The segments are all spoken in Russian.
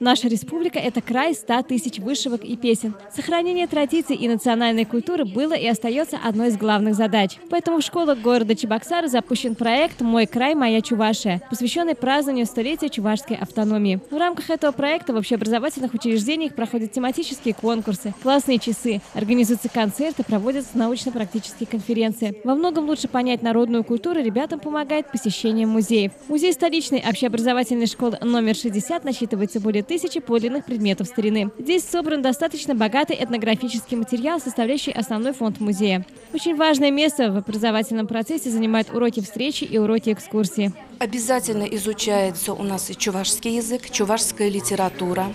Наша республика – это край 100 тысяч вышивок и песен. Сохранение традиций и национальной культуры было и остается одной из главных задач. Поэтому в школах города Чебоксары запущен проект «Мой край, моя Чувашия», посвященный празднованию столетия чувашской автономии. В рамках этого проекта в общеобразовательных учреждениях проходят тематические конкурсы, классные часы, организуются концерты, проводятся научно-практические конференции. Во многом лучше понять народную культуру ребятам помогает посещение музеев. Музей столичной общеобразовательной школы номер 60 насчитывается более 1000 подлинных предметов старины. Здесь собран достаточно богатый этнографический материал, составляющий основной фонд музея. Очень важное место в образовательном процессе занимают уроки встречи и уроки экскурсии. Обязательно изучается у нас и чувашский язык, чувашская литература.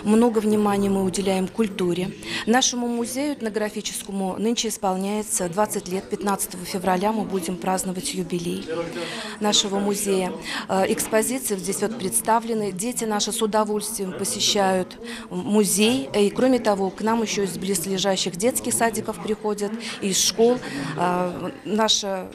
Много внимания мы уделяем культуре. Нашему музею этнографическому нынче исполняется 20 лет. 15 февраля мы будем праздновать юбилей нашего музея. Экспозиции здесь представлены. Дети наши с удовольствием посещают музей. И кроме того, к нам еще из близлежащих детских садиков приходят, из школ. Наша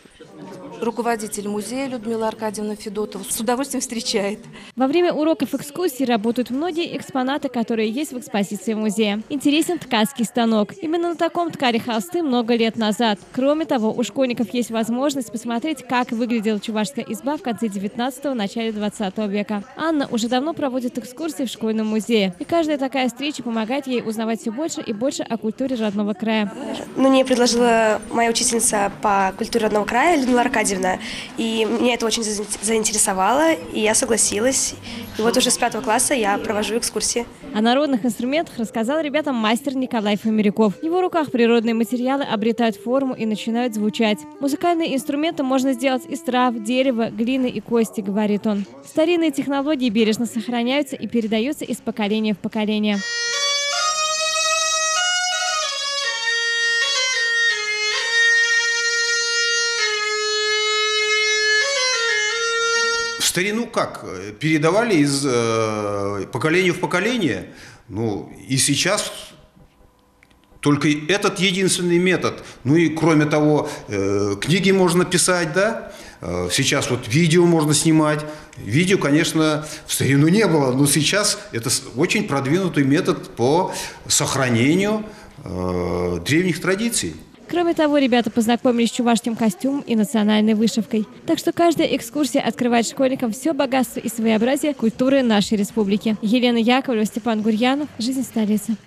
руководитель музея Людмила Аркадьевна Федотова с удовольствием встречает. Во время уроков экскурсии работают многие экспонаты, которые есть в экспозиции музея. Интересен ткацкий станок. Именно на таком ткали холсты много лет назад. Кроме того, у школьников есть возможность посмотреть, как выглядела чувашская изба в конце 19-го, начале 20 века. Анна уже давно проводит экскурсии в школьном музее. И каждая такая встреча помогает ей узнавать все больше и больше о культуре родного края. Мне предложила моя учительница по культуре родного края Людмила Аркадьевна. И меня это очень заинтересовало, и я согласилась. И вот уже с 5 класса я провожу экскурсии. О народных инструментах рассказал ребятам мастер Николай Фомеряков. В его руках природные материалы обретают форму и начинают звучать. Музыкальные инструменты можно сделать из трав, дерева, глины и кости, говорит он. Старинные технологии бережно сохраняются и передаются из поколения в поколение. В старину как? Передавали из поколения в поколение. Ну, и сейчас только этот единственный метод. Ну и кроме того, книги можно писать, да? Сейчас вот видео можно снимать. Видео, конечно, в старину не было, но сейчас это очень продвинутый метод по сохранению древних традиций. Кроме того, ребята познакомились с чувашским костюмом и национальной вышивкой. Так что каждая экскурсия открывает школьникам все богатство и своеобразие культуры нашей республики. Елена Яковлева, Степан Гурьянов. Жизнь столицы.